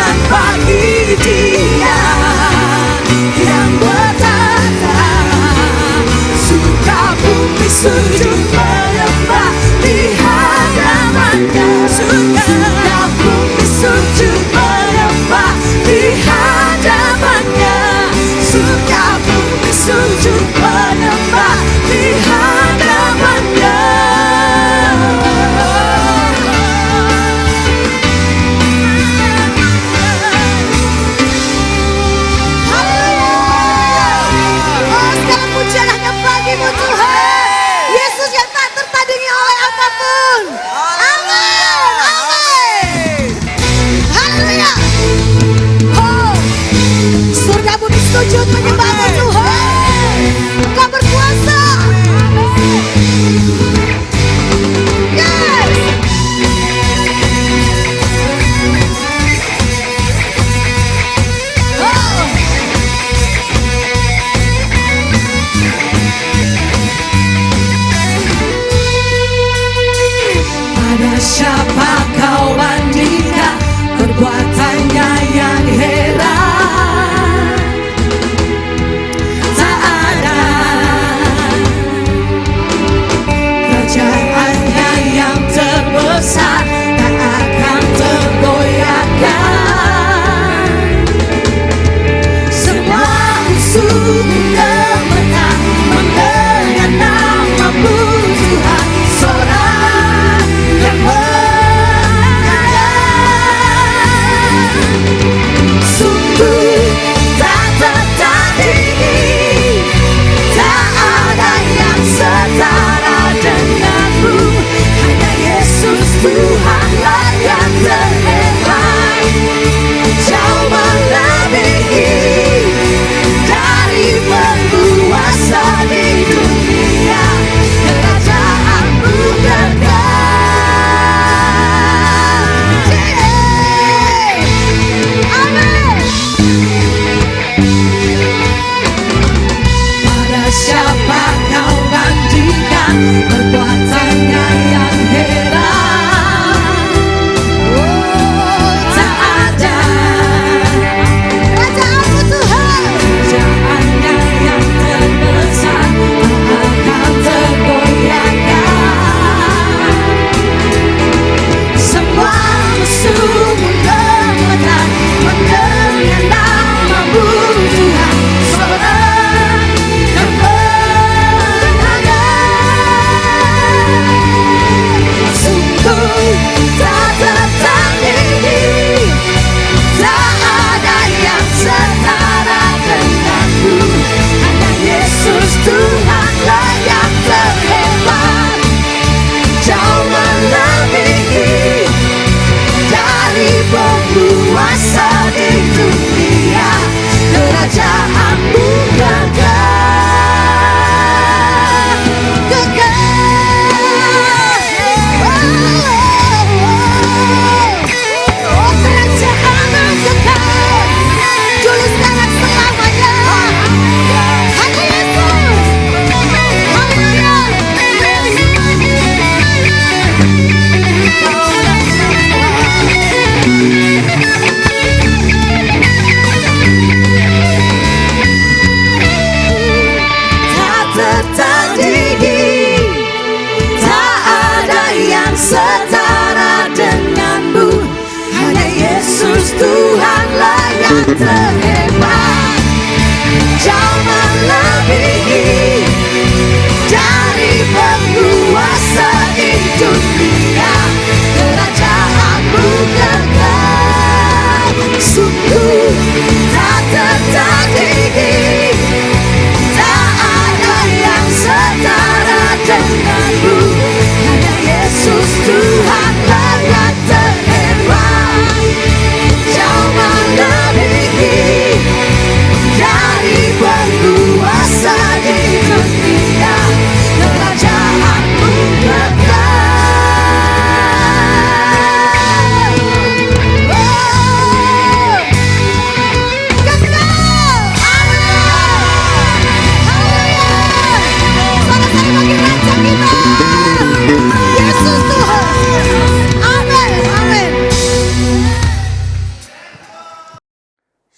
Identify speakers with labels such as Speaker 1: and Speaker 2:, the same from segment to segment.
Speaker 1: kemenangan bagi Dia yang bertata. Surga bumi sujud menyembah di hadapan-Nya. Surga bumi sujud menyembah di hadapan-Nya. Surga bumi sujud menyembah di hadapan-Nya. Sujud menyembahmu Tuhan, Engkau berkuasa. Yes. Oh. Pada siapa kau bandingkan perbuatannya yang heran? Tak akan tergoyahkan. Semua musuh gemetar mendengar nama-Mu Tuhan, seorang yang menang. Sungguh tak tertandingi, tak ada yang setara denganmu. Hanya Yesus Tuhanlah yang terhebat, jauh melebihi dari penguasa di dunia. Kerajaan-Mu kekal. Amin. Pada siapa kau bandingkan perbuatannya yang heran? Tuhanlah yang terhebat, jauh melebihi dari penguasa di dunia. Kerajaan-Mu kekal, kekal. Oh, kerajaan-Mu kekal, dulu sekarang selamanya. Tak tertandingi, tak ada yang setara denganmu. Hanya Yesus Tuhanlah yang terhebat, jauh melebihi dari penguasa di dunia. Kerajaan-Mu kekal, sungguh tak tertandingi, tak ada yang setara denganmu. Hanya Yesus Tuhanlah yang terhebat, jauh melebihi dari penguasa di dunia. Kerajaan-Mu kekal. Oh.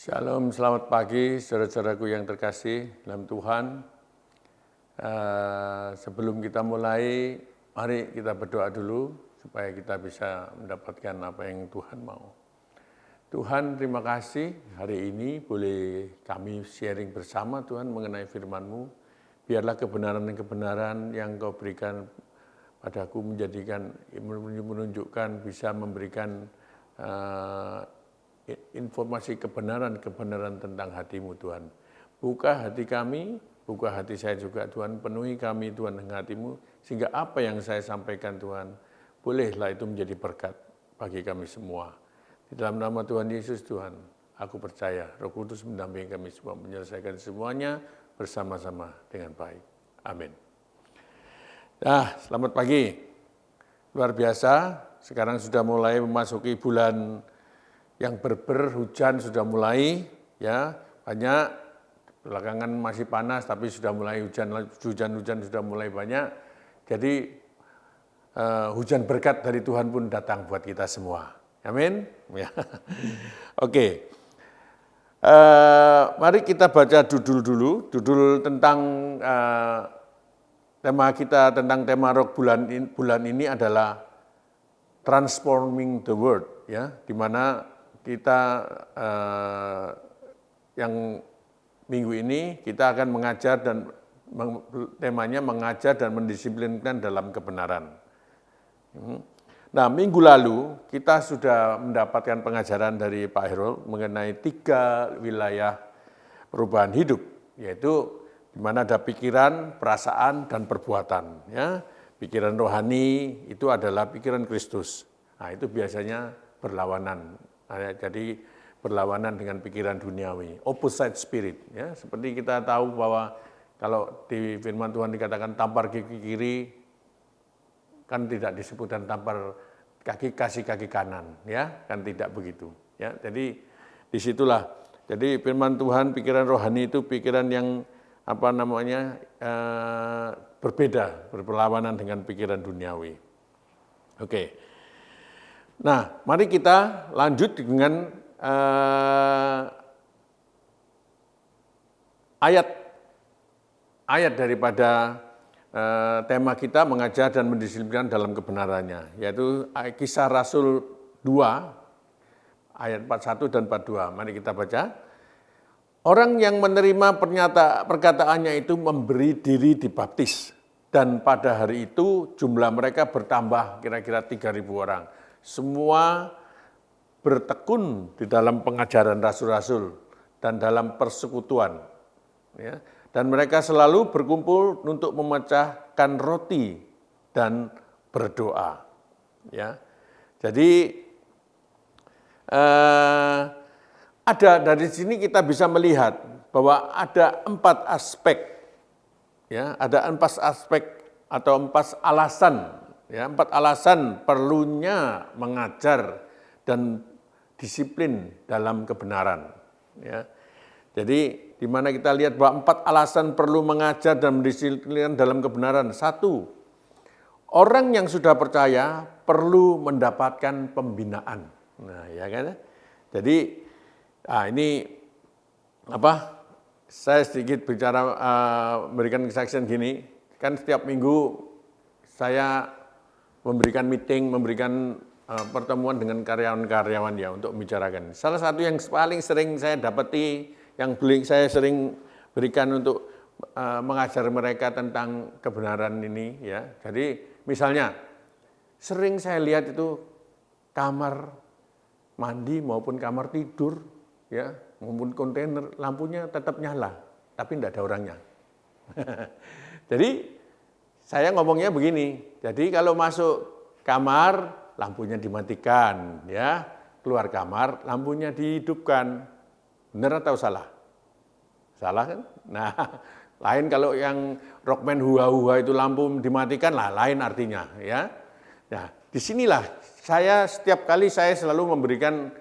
Speaker 2: Shalom, selamat pagi saudara-saudaraku yang terkasih dalam Tuhan. Sebelum kita mulai, mari kita berdoa dulu supaya kita bisa mendapatkan apa yang Tuhan mau. Tuhan, terima kasih hari ini boleh kami sharing bersama Tuhan mengenai firman-Mu. Biarlah kebenaran-kebenaran yang Kau berikan padaku menunjukkan, bisa memberikan informasi kebenaran tentang hati-Mu Tuhan. Buka hati kami, buka hati saya juga Tuhan, penuhi kami Tuhan dengan hati-Mu, sehingga apa yang saya sampaikan Tuhan, bolehlah itu menjadi berkat bagi kami semua. Di dalam nama Tuhan Yesus Tuhan, aku percaya Roh Kudus mendampingi kami semua, menyelesaikan semuanya bersama-sama dengan baik. Amin. Nah, selamat pagi. Luar biasa, sekarang sudah mulai memasuki bulan yang hujan sudah mulai, ya banyak. Belakangan masih panas, tapi sudah mulai hujan sudah mulai banyak. Jadi hujan berkat dari Tuhan pun datang buat kita semua. Amin. Ya. Oke. Mari kita baca judul dulu. Judul tentang tema kita, tentang tema roh bulan ini adalah Transforming the World, ya, di mana kita yang minggu ini kita akan mengajar dan temanya mengajar dan mendisiplinkan dalam kebenaran. Nah, minggu lalu kita sudah mendapatkan pengajaran dari Pak Herul mengenai 3 wilayah perubahan hidup, yaitu di mana ada pikiran, perasaan, dan perbuatan. Ya, pikiran rohani itu adalah pikiran Kristus. Nah, itu biasanya berlawanan. Jadi berlawanan dengan pikiran duniawi, opposite spirit. Ya, seperti kita tahu bahwa kalau di firman Tuhan dikatakan tampar kaki kiri, kan tidak disebutkan tampar kasih kaki kanan, ya kan tidak begitu. Ya, jadi disitulah. Jadi firman Tuhan, pikiran rohani itu pikiran yang berbeda, berlawanan dengan pikiran duniawi. Oke. Nah, mari kita lanjut dengan ayat daripada tema kita mengajar dan mendisiplinkan dalam kebenarannya, yaitu Kisah Rasul 2 ayat 41 dan 42. Mari kita baca. Orang yang menerima perkataannya itu memberi diri dibaptis, dan pada hari itu jumlah mereka bertambah kira-kira 3.000 orang. Semua bertekun di dalam pengajaran rasul-rasul dan dalam persekutuan. Ya. Dan mereka selalu berkumpul untuk memecahkan roti dan berdoa. Ya. Jadi ada dari sini kita bisa melihat bahwa ada 4 aspek, ya, ada 4 aspek atau 4 alasan. Ya, 4 alasan perlunya mengajar dan disiplin dalam kebenaran. Ya. Jadi di mana kita lihat bahwa 4 alasan perlu mengajar dan mendisiplin dalam kebenaran. 1, orang yang sudah percaya perlu mendapatkan pembinaan. Nah, ya kan? Jadi ini saya sedikit bicara, memberikan kesaksian gini. Kan setiap minggu saya memberikan meeting, memberikan pertemuan dengan karyawan-karyawan ya untuk membicarakan. Salah satu yang paling sering saya dapati, yang saya sering berikan untuk mengajar mereka tentang kebenaran ini, ya. Jadi misalnya sering saya lihat itu kamar mandi maupun kamar tidur, ya, maupun kontainer lampunya tetap nyala, tapi tidak ada orangnya. Jadi saya ngomongnya begini, jadi kalau masuk kamar lampunya dimatikan, ya, keluar kamar lampunya dihidupkan. Benar atau salah? Salah kan? Nah, lain kalau yang rockman hua-hua itu lampu dimatikan lah, lain artinya, ya. Nah, disinilah setiap kali saya selalu memberikan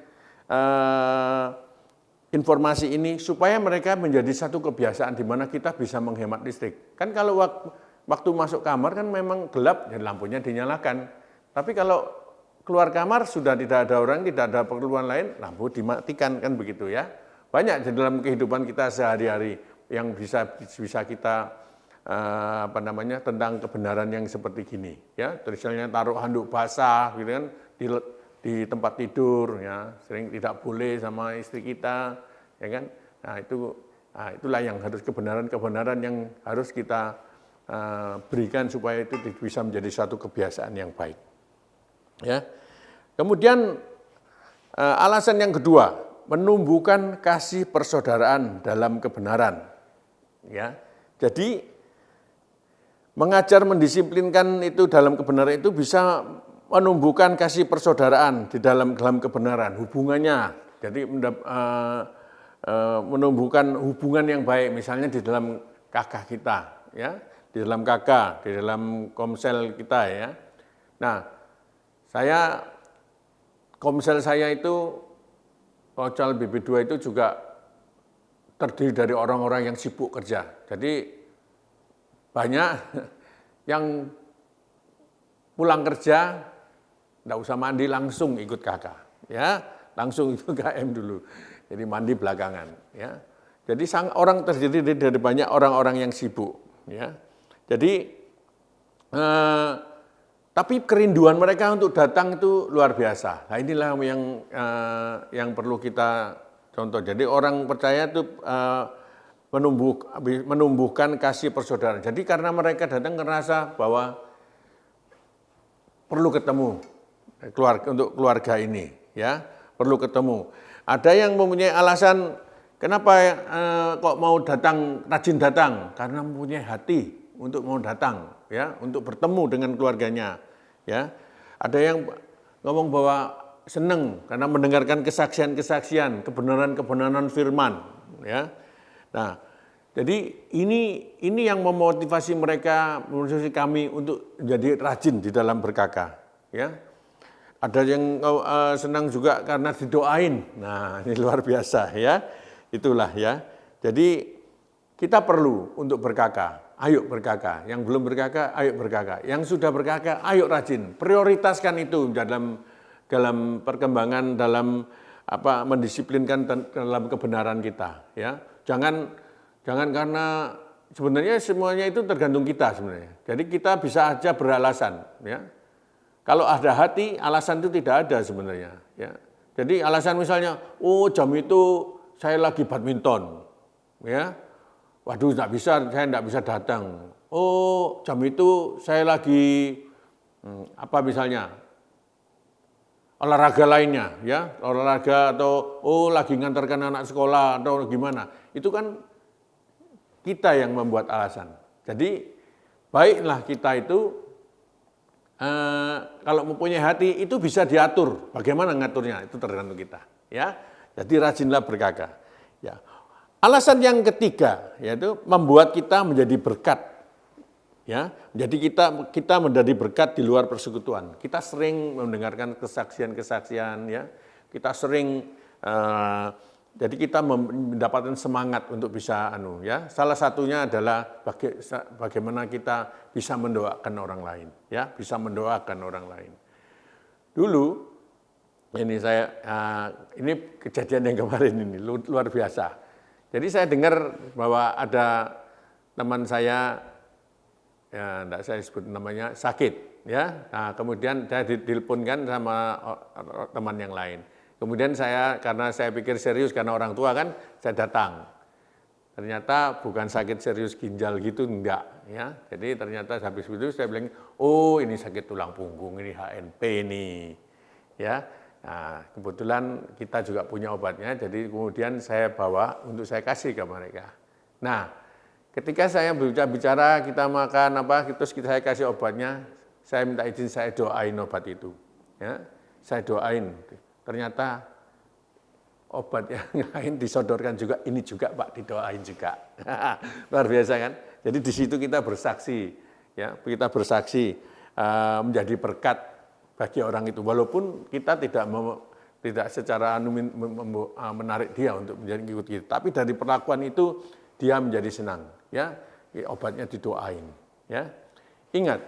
Speaker 2: informasi ini supaya mereka menjadi satu kebiasaan di mana kita bisa menghemat listrik. Kan kalau waktu masuk kamar kan memang gelap dan lampunya dinyalakan. Tapi kalau keluar kamar sudah tidak ada orang, tidak ada keperluan lain, lampu dimatikan, kan begitu ya. banyak di dalam kehidupan kita sehari-hari yang bisa kita tentang kebenaran yang seperti gini, ya. Misalnya taruh handuk basah, gitu kan, di tempat tidur, ya, sering tidak boleh sama istri kita, ya kan. Nah itulah yang harus kebenaran yang harus kita berikan supaya itu bisa menjadi satu kebiasaan yang baik. Ya. Kemudian alasan yang kedua, menumbuhkan kasih persaudaraan dalam kebenaran. Ya. Jadi mengajar mendisiplinkan itu dalam kebenaran itu bisa menumbuhkan kasih persaudaraan di dalam kebenaran, hubungannya. Jadi menumbuhkan hubungan yang baik, misalnya di dalam kakak kita, ya, di dalam kakak, di dalam komsel kita, ya. Nah, komsel saya itu, Pocel BB2 itu juga terdiri dari orang-orang yang sibuk kerja. Jadi banyak yang pulang kerja, enggak usah mandi, langsung ikut kakak, ya, langsung itu KM dulu. Jadi mandi belakangan, ya. Jadi orang terdiri dari banyak orang-orang yang sibuk, ya. Jadi tapi kerinduan mereka untuk datang itu luar biasa. Nah inilah yang perlu kita contoh. Jadi orang percaya itu menumbuhkan kasih persaudaraan. Jadi karena mereka datang ngerasa bahwa perlu ketemu untuk keluarga ini, ya, perlu ketemu. Ada yang mempunyai alasan kenapa kok mau datang, rajin datang, karena mempunyai hati untuk mau datang, ya, untuk bertemu dengan keluarganya, ya. Ada yang ngomong bahwa senang karena mendengarkan kesaksian-kesaksian, kebenaran-kebenaran firman, ya. Nah, jadi ini yang memotivasi mereka, memotivasi kami untuk menjadi rajin di dalam berkakak, ya. Ada yang senang juga karena didoain. Nah, ini luar biasa, ya. Itulah, ya. Jadi kita perlu untuk berkakak. Ayo berkakak. Yang belum berkakak, ayo berkakak. Yang sudah berkakak, ayo rajin. Prioritaskan itu dalam perkembangan, dalam mendisiplinkan dalam kebenaran kita, ya. Jangan karena sebenarnya semuanya itu tergantung kita sebenarnya. Jadi kita bisa aja beralasan, ya. Kalau ada hati, alasan itu tidak ada sebenarnya, ya. Jadi alasan misalnya, oh jam itu saya lagi badminton, ya. Waduh, saya tidak bisa datang. Oh jam itu saya lagi misalnya olahraga lainnya, ya, olahraga atau lagi ngantarkan anak sekolah atau gimana. Itu kan kita yang membuat alasan. Jadi baiklah kita itu kalau mempunyai hati itu bisa diatur. Bagaimana ngaturnya? Itu tergantung kita, ya. Jadi rajinlah berkakak, ya. Alasan yang ketiga yaitu membuat kita menjadi berkat, ya. Jadi kita menjadi berkat di luar persekutuan. Kita sering mendengarkan kesaksian-kesaksian, ya. Kita sering jadi kita mendapatkan semangat untuk bisa ya. Salah satunya adalah bagaimana kita bisa mendoakan orang lain, ya, bisa mendoakan orang lain. Dulu ini ini kejadian yang kemarin ini luar biasa. Jadi saya dengar bahwa ada teman saya, ya enggak saya sebut namanya, sakit, ya. Nah, kemudian saya diteleponkan sama teman yang lain. Kemudian karena saya pikir serius karena orang tua kan, saya datang. Ternyata bukan sakit serius ginjal gitu, enggak, ya. Jadi ternyata habis itu saya bilang, oh ini sakit tulang punggung, ini HNP ini, ya. Nah, kebetulan kita juga punya obatnya, jadi kemudian saya bawa untuk saya kasih ke mereka. Nah, ketika saya bicara, kita makan terus saya kasih obatnya, saya minta izin, saya doain obat itu, ya. Saya doain. Ternyata obat yang lain disodorkan juga, ini juga Pak, didoain juga. Luar biasa kan? Jadi di situ kita bersaksi, ya, kita bersaksi menjadi berkat bagi orang itu, walaupun kita tidak secara menarik dia untuk menjadi ikut kita, tapi dari perlakuan itu dia menjadi senang, ya, obatnya didoain, ya. Ingat,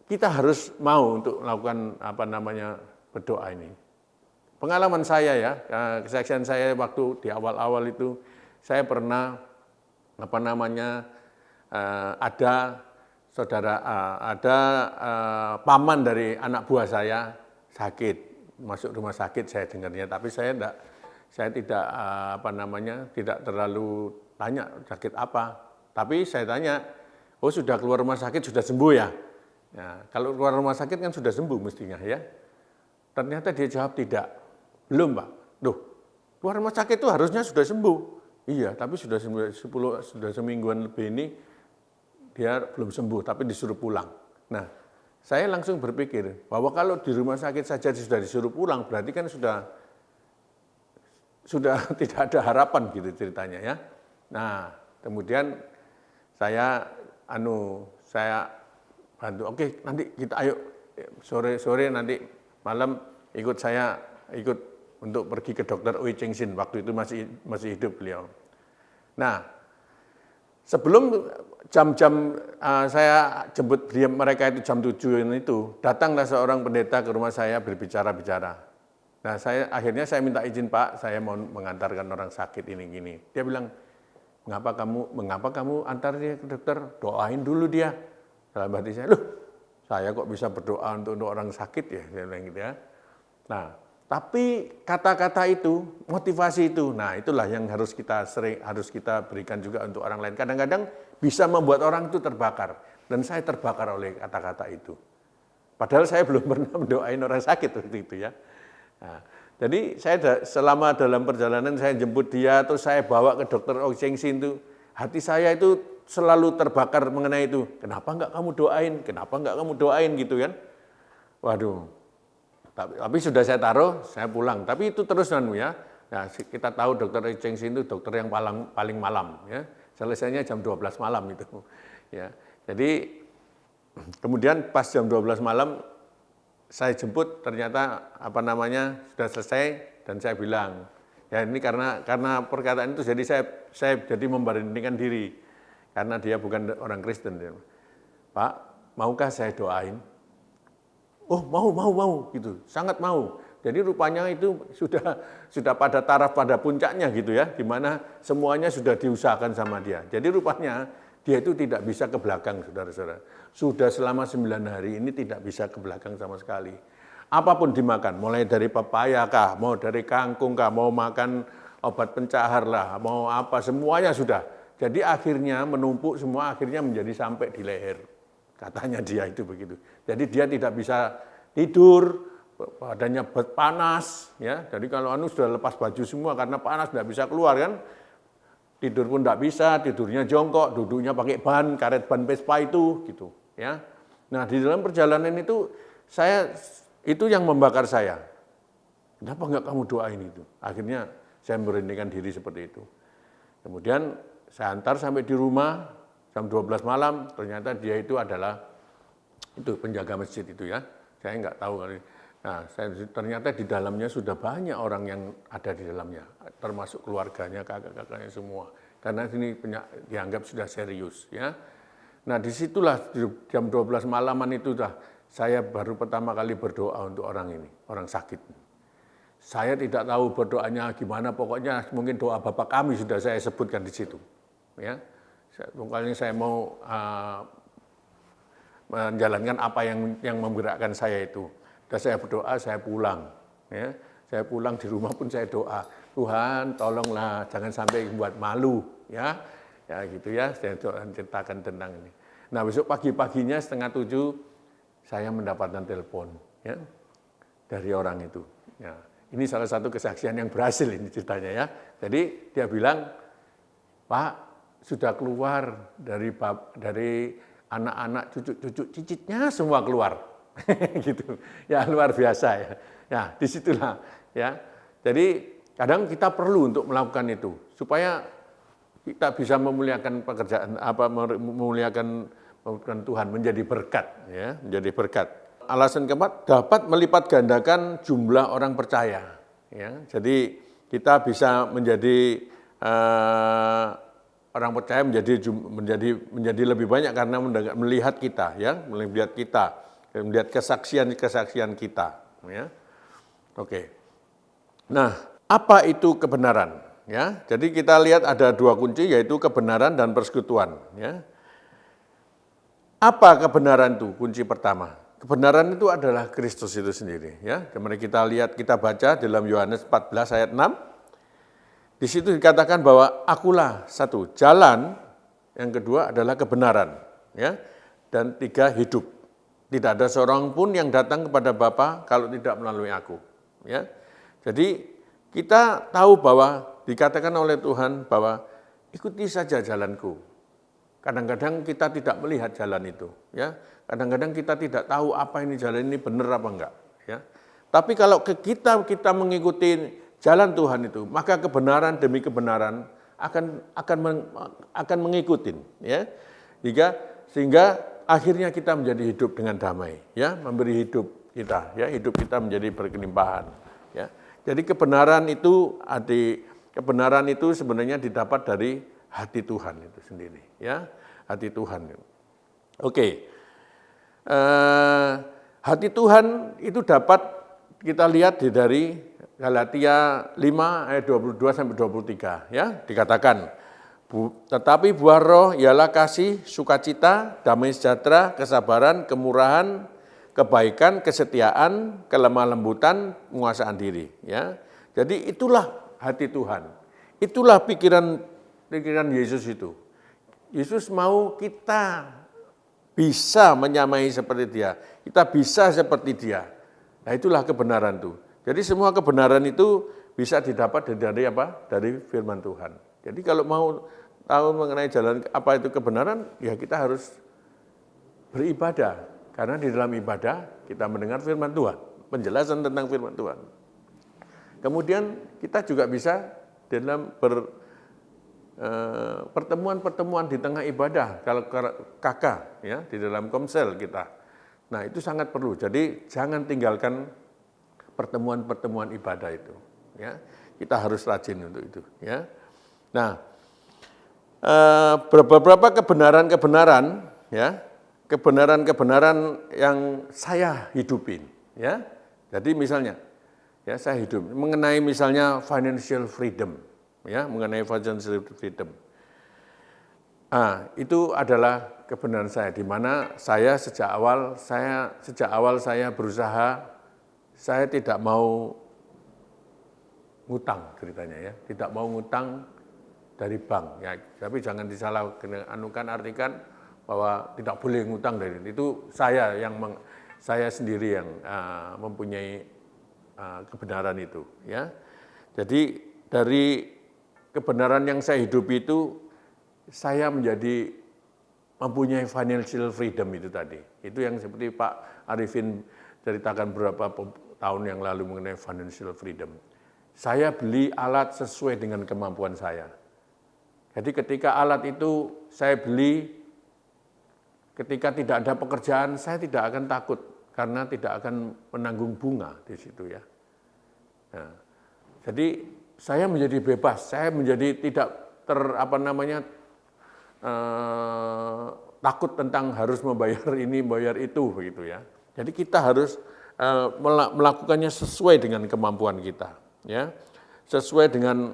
Speaker 2: kita harus mau untuk melakukan berdoa ini. pengalaman saya ya, kesaksian saya waktu di awal-awal itu, saya pernah ada saudara, paman dari anak buah saya sakit, masuk rumah sakit saya dengarnya, tapi saya tidak tidak terlalu tanya sakit apa, tapi saya tanya, oh sudah keluar rumah sakit sudah sembuh ya? Ya, kalau keluar rumah sakit kan sudah sembuh mestinya ya. Ternyata dia jawab tidak, belum Pak. Loh, keluar rumah sakit itu harusnya sudah sembuh. Iya, tapi sudah semingguan lebih ini dia belum sembuh, tapi disuruh pulang. Nah, saya langsung berpikir bahwa kalau di rumah sakit saja sudah disuruh pulang, berarti kan sudah tidak ada harapan gitu ceritanya ya. Nah, kemudian saya bantu, oke nanti kita ayo sore nanti malam ikut untuk pergi ke dokter Oi Cheng Sin, waktu itu masih hidup beliau. Nah, sebelum jam-jam saya jemput mereka itu jam 7 itu, datanglah seorang pendeta ke rumah saya berbicara-bicara. Nah, akhirnya saya minta izin, Pak, saya mau mengantarkan orang sakit ini gini. Dia bilang, mengapa kamu antar dia ke dokter? Doain dulu dia. Dalam hati saya, loh, saya kok bisa berdoa untuk orang sakit ya, saya bilang gitu ya. Nah, tapi kata-kata itu, motivasi itu, nah itulah yang harus kita berikan juga untuk orang lain. Kadang-kadang bisa membuat orang itu terbakar, dan saya terbakar oleh kata-kata itu. Padahal saya belum pernah mendoain orang sakit waktu itu ya. Nah, jadi saya selama dalam perjalanan saya jemput dia, terus saya bawa ke dokter Oi Cheng Sin itu, hati saya itu selalu terbakar mengenai itu. Kenapa enggak kamu doain? Kenapa enggak kamu doain gitu kan? Waduh. Tapi sudah saya taruh, saya pulang. Tapi itu terus ya. Nah, kita tahu dokter Oi Cheng Sin itu dokter yang paling malam ya. Selesainya jam 12 malam itu. Ya. Jadi kemudian pas jam 12 malam saya jemput, ternyata sudah selesai, dan saya bilang, ya ini karena perkataan itu jadi saya jadi memberhentikan diri karena dia bukan orang Kristen. Pak, maukah saya doain? Oh, mau gitu, sangat mau. Jadi rupanya itu sudah pada taraf pada puncaknya gitu ya, di mana semuanya sudah diusahakan sama dia. Jadi rupanya dia itu tidak bisa ke belakang, saudara-saudara. Sudah selama 9 hari ini tidak bisa ke belakang sama sekali. Apapun dimakan, mulai dari pepaya kah, mau dari kangkung kah, mau makan obat pencahar lah, mau apa, semuanya sudah. Jadi akhirnya menumpuk semua, akhirnya menjadi sampai di leher. Katanya dia itu begitu. Jadi dia tidak bisa tidur, badannya panas, ya. Jadi kalau sudah lepas baju semua karena panas, tidak bisa keluar kan. Tidur pun tidak bisa, tidurnya jongkok, duduknya pakai karet ban Vespa itu, gitu, ya. Nah di dalam perjalanan itu yang membakar saya. Kenapa enggak kamu doain itu? Akhirnya saya memberhentikan diri seperti itu. Kemudian saya antar sampai di rumah, jam 12 malam, ternyata dia itu adalah penjaga masjid itu ya. Saya enggak tahu. Nah, ternyata di dalamnya sudah banyak orang yang ada di dalamnya, termasuk keluarganya, kakak-kakaknya semua. Karena ini dianggap sudah serius, ya. Nah, disitulah jam 12 malaman itu saya baru pertama kali berdoa untuk orang ini, orang sakit. Saya tidak tahu berdoanya gimana, pokoknya mungkin doa Bapa kami sudah saya sebutkan di situ, ya. Pokoknya saya mau menjalankan apa yang menggerakkan saya itu. Dan saya berdoa, saya pulang. Ya. Saya pulang di rumah pun saya doa, Tuhan tolonglah jangan sampai buat malu. Ya gitu ya, saya ceritakan tentang ini. Nah besok pagi-paginya 6:30 saya mendapatkan telepon ya, dari orang itu. Ya, ini salah satu kesaksian yang berhasil ini ceritanya ya. Jadi dia bilang, Pak sudah keluar dari anak-anak, cucu-cucu cicitnya semua keluar. Gitu ya, luar biasa ya. Ya disitulah ya. Jadi kadang kita perlu untuk melakukan itu supaya kita bisa memuliakan pekerjaan memuliakan Tuhan, menjadi berkat ya, menjadi berkat. Alasan keempat, dapat melipat gandakan jumlah orang percaya ya. Jadi kita bisa menjadi orang percaya menjadi lebih banyak karena melihat kita ya, melihat kesaksian kita ya. Oke. Nah, apa itu kebenaran? Ya, jadi kita lihat ada dua kunci, yaitu kebenaran dan persekutuan. Ya. Apa kebenaran itu? Kunci pertama. Kebenaran itu adalah Kristus itu sendiri. Ya, kemudian kita lihat, kita baca dalam Yohanes 14 ayat 6. Di situ dikatakan bahwa akulah satu jalan, yang kedua adalah kebenaran, ya, dan tiga hidup. Tidak ada seorang pun yang datang kepada Bapa kalau tidak melalui aku. Ya, jadi kita tahu bahwa dikatakan oleh Tuhan bahwa ikuti saja jalanku. Kadang-kadang kita tidak melihat jalan itu, ya. Kadang-kadang kita tidak tahu apa ini jalan ini benar apa enggak, ya. Tapi kalau kita mengikuti jalan Tuhan itu, maka kebenaran demi kebenaran akan mengikuti, ya. Sehingga akhirnya kita menjadi hidup dengan damai, ya, memberi hidup kita, ya, hidup kita menjadi berkelimpahan, ya. Jadi kebenaran itu sebenarnya didapat dari hati Tuhan itu sendiri, ya, hati Tuhan. Oke, hati Tuhan itu dapat kita lihat dari Galatia 5 ayat 22 sampai 23, ya, dikatakan, tetapi buah roh ialah kasih, sukacita, damai sejahtera, kesabaran, kemurahan, kebaikan, kesetiaan, kelemah lembutan, penguasaan diri, ya. Jadi itulah hati Tuhan. Itulah pikiran Yesus itu. Yesus mau kita bisa menyamai seperti dia. Kita bisa seperti dia. Nah, itulah kebenaran itu. Jadi semua kebenaran itu bisa didapat dari apa? Dari firman Tuhan. Jadi kalau mau tahu mengenai jalan apa itu kebenaran, ya kita harus beribadah. Karena di dalam ibadah kita mendengar firman Tuhan, penjelasan tentang firman Tuhan. Kemudian kita juga bisa dalam pertemuan-pertemuan di tengah ibadah, kalau kakak, ya, di dalam komsel kita. Nah, itu sangat perlu. Jadi jangan tinggalkan pertemuan-pertemuan ibadah itu, ya. Kita harus rajin untuk itu, ya. Nah, beberapa kebenaran-kebenaran, ya, kebenaran-kebenaran yang saya hidupin, ya. Jadi misalnya, ya, saya hidup mengenai misalnya financial freedom, ya, mengenai financial freedom. Itu adalah kebenaran saya, di mana saya sejak awal saya berusaha, saya tidak mau ngutang ceritanya, ya, tidak mau ngutang dari bank, ya. Tapi jangan artikan bahwa tidak boleh ngutang dari itu. Saya sendiri yang mempunyai kebenaran itu, ya. Jadi dari kebenaran yang saya hidupi itu, saya mempunyai financial freedom itu tadi. Itu yang seperti Pak Arifin ceritakan beberapa tahun yang lalu mengenai financial freedom. Saya beli alat sesuai dengan kemampuan saya. Jadi ketika alat itu saya beli, ketika tidak ada pekerjaan, saya tidak akan takut. Karena tidak akan menanggung bunga di situ, ya. Nah, jadi saya menjadi bebas, saya menjadi tidak takut tentang harus membayar ini, membayar itu, begitu, ya. Jadi kita harus melakukannya sesuai dengan kemampuan kita, ya, sesuai dengan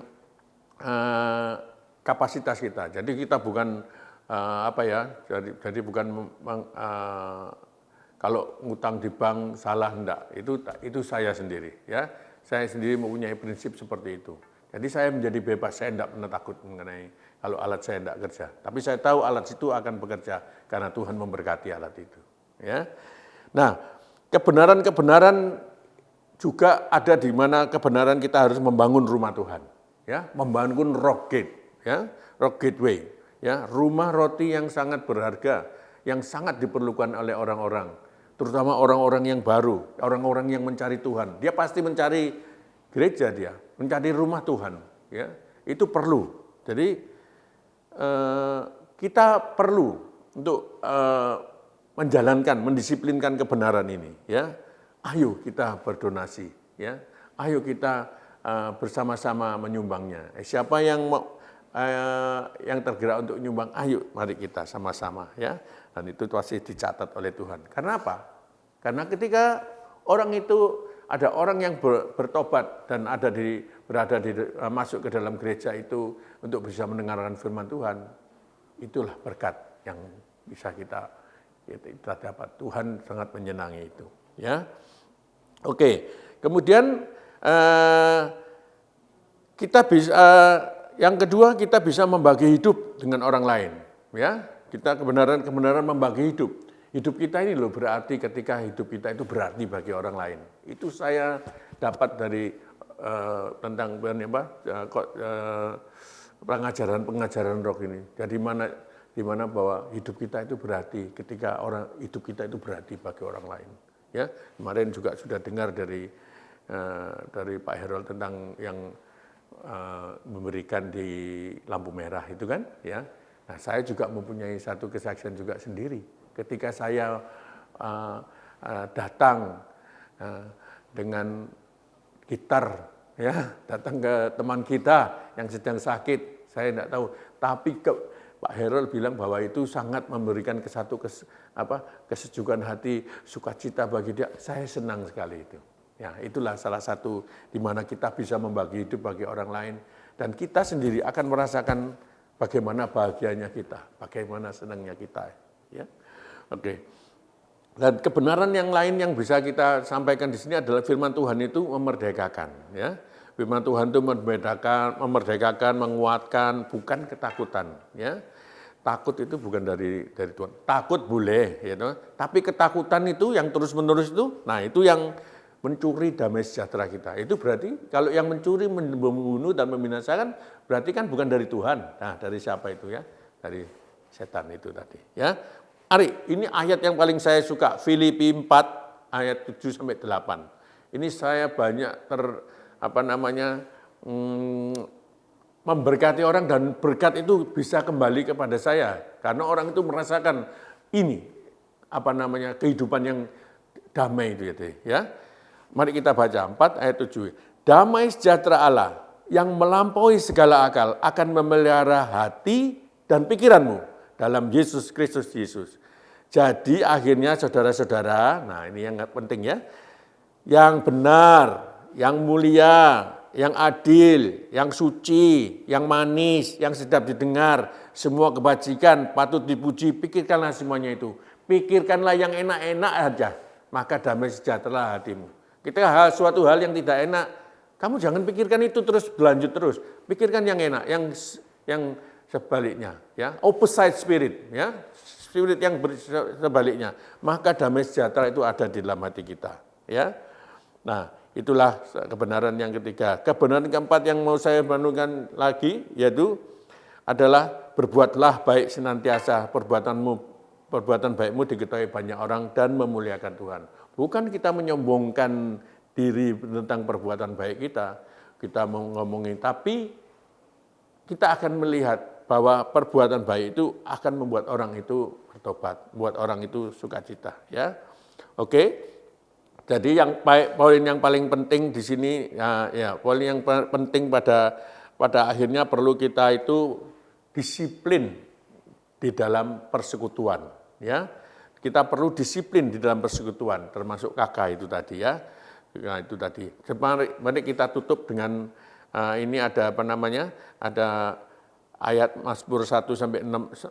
Speaker 2: kapasitas kita. Jadi kita bukan jadi bukan kalau ngutang di bank salah, enggak, itu saya sendiri, ya. Saya sendiri mempunyai prinsip seperti itu. Jadi saya menjadi bebas, saya enggak pernah takut mengenai kalau alat saya enggak kerja. Tapi saya tahu alat itu akan bekerja karena Tuhan memberkati alat itu, ya. Nah, kebenaran-kebenaran juga ada di mana kebenaran kita harus membangun rumah Tuhan, ya, membangun rock gate, ya, rock gateway, ya, rumah roti yang sangat berharga, yang sangat diperlukan oleh orang-orang. Terutama orang-orang yang baru, orang-orang yang mencari Tuhan. Dia pasti mencari gereja, dia mencari rumah Tuhan, ya. Itu perlu. Jadi kita perlu untuk menjalankan, mendisiplinkan kebenaran ini, ya. Ayo kita berdonasi, ya. Ayo kita bersama-sama menyumbangnya. Siapa yang tergerak untuk nyumbang, ayo mari kita sama-sama, ya. Dan itu pasti dicatat oleh Tuhan. Karena apa? Karena ketika orang itu ada orang yang bertobat dan masuk ke dalam gereja itu untuk bisa mendengarkan firman Tuhan, itulah berkat yang bisa kita dapat. Tuhan sangat menyenangi itu. Ya, oke. Kemudian kita bisa yang kedua, kita bisa membagi hidup dengan orang lain. Ya, kita kebenaran membagi hidup. Hidup kita ini loh berarti ketika hidup kita itu berarti bagi orang lain. Itu saya dapat dari tentang pengajaran roh ini. Jadi di mana bahwa hidup kita itu berarti ketika hidup kita itu berarti bagi orang lain. Ya, kemarin juga sudah dengar dari Pak Herold tentang yang memberikan di lampu merah itu kan, ya. Nah, saya juga mempunyai satu kesaksian juga sendiri. Ketika saya datang dengan gitar, ya, datang ke teman kita yang sedang sakit, saya tidak tahu, tapi Pak Herold bilang bahwa itu sangat memberikan kesejukan hati, sukacita bagi dia. Saya senang sekali itu. Ya, itulah salah satu di mana kita bisa membagi hidup bagi orang lain, dan kita sendiri akan merasakan bagaimana bahagianya kita, bagaimana senangnya kita. Ya. Oke. Dan kebenaran yang lain yang bisa kita sampaikan di sini adalah firman Tuhan itu memerdekakan, ya. Firman Tuhan itu memerdekakan, menguatkan, bukan ketakutan, ya. Takut itu bukan dari Tuhan. Takut boleh, ya, tapi ketakutan itu yang terus-menerus itu, nah itu yang mencuri damai sejahtera kita. Itu berarti kalau yang mencuri, membunuh dan membinasakan berarti kan bukan dari Tuhan. Nah, dari siapa itu, ya? Dari setan itu tadi, ya. Mari, ini ayat yang paling saya suka, Filipi 4 ayat 7 sampai 8. Ini saya banyak memberkati orang, dan berkat itu bisa kembali kepada saya karena orang itu merasakan ini kehidupan yang damai itu, ya. Mari kita baca 4 ayat 7. Damai sejahtera Allah yang melampaui segala akal akan memelihara hati dan pikiranmu dalam Yesus Kristus Yesus. Jadi akhirnya saudara-saudara, nah ini yang penting, ya, yang benar, yang mulia, yang adil, yang suci, yang manis, yang sedap didengar, semua kebajikan patut dipuji, pikirkanlah semuanya itu. Pikirkanlah yang enak-enak aja, maka damai sejahtera hatimu. Ketika suatu hal yang tidak enak, kamu jangan pikirkan itu terus berlanjut terus. Pikirkan yang enak, yang sebaliknya, ya, opposite spirit, ya. Spirit yang sebaliknya, maka damai sejahtera itu ada di dalam hati kita, ya. Nah, itulah kebenaran yang ketiga. Kebenaran keempat yang mau saya bandingkan lagi, yaitu adalah berbuatlah baik senantiasa, perbuatan baikmu diketahui banyak orang dan memuliakan Tuhan. Bukan kita menyombongkan diri tentang perbuatan baik kita mau ngomongin, tapi kita akan melihat bahwa perbuatan baik itu akan membuat orang itu bertobat, membuat orang itu sukacita, ya. Oke. Jadi poin yang paling penting di sini, ya, poin yang penting pada akhirnya perlu kita itu disiplin di dalam persekutuan, ya. Kita perlu disiplin di dalam persekutuan, termasuk kakak itu tadi, ya. Nah, itu tadi. Mari kita tutup dengan ini ada ada ayat Mazmur 1 sampai 6,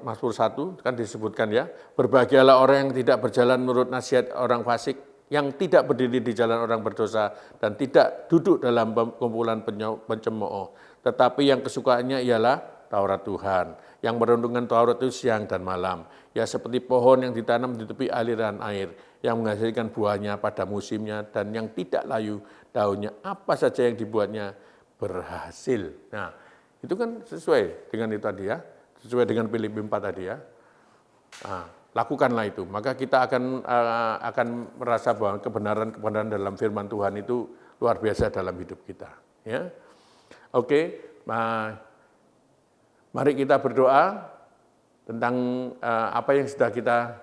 Speaker 2: Mazmur 1 kan disebutkan, ya. Berbahagialah orang yang tidak berjalan menurut nasihat orang fasik, yang tidak berdiri di jalan orang berdosa, dan tidak duduk dalam kumpulan pencemooh. Tetapi yang kesukaannya ialah Taurat Tuhan, yang merenungkan Taurat itu siang dan malam. Ya, seperti pohon yang ditanam di tepi aliran air, yang menghasilkan buahnya pada musimnya, dan yang tidak layu daunnya, apa saja yang dibuatnya berhasil. Nah, itu kan sesuai dengan itu tadi, ya, sesuai dengan Filipi 4 tadi, ya. Nah, lakukanlah itu, maka kita akan merasa bahwa kebenaran dalam firman Tuhan itu luar biasa dalam hidup kita, ya. Oke, mari kita berdoa tentang apa yang sudah kita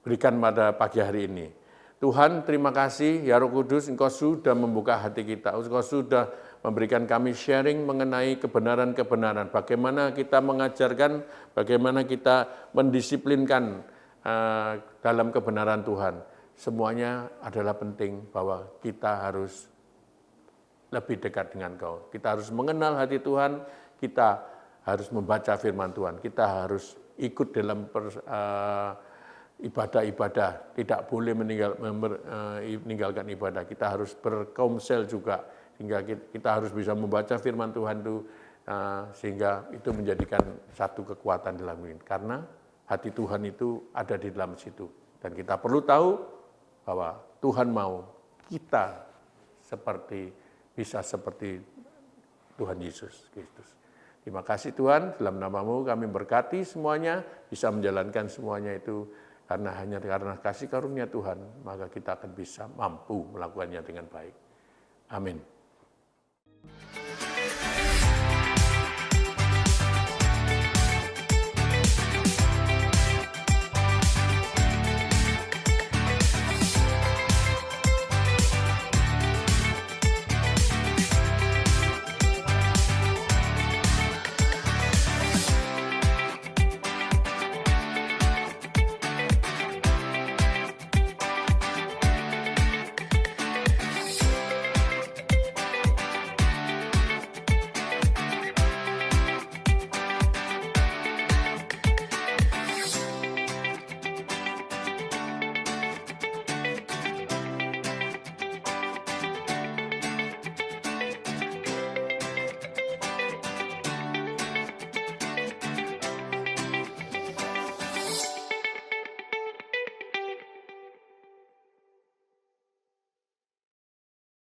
Speaker 2: berikan pada pagi hari ini. Tuhan, terima kasih, ya Roh Kudus, Engkau sudah membuka hati kita, Engkau sudah memberikan kami sharing mengenai kebenaran-kebenaran, bagaimana kita mengajarkan, bagaimana kita mendisiplinkan dalam kebenaran Tuhan. semuanya adalah penting bahwa kita harus lebih dekat dengan Kau. Kita harus mengenal hati Tuhan, kita harus membaca firman Tuhan, kita harus ikut dalam ibadah-ibadah, tidak boleh meninggalkan ibadah. Kita harus berkomsel juga, hingga kita harus bisa membaca firman Tuhan itu, sehingga itu menjadikan satu kekuatan dalam ini. Karena hati Tuhan itu ada di dalam situ. Dan kita perlu tahu bahwa Tuhan mau kita bisa seperti Tuhan Yesus Kristus. Terima kasih Tuhan, dalam nama-Mu kami berkati semuanya, bisa menjalankan semuanya itu, hanya karena kasih karunia Tuhan, maka kita akan bisa mampu melakukannya dengan baik. Amin.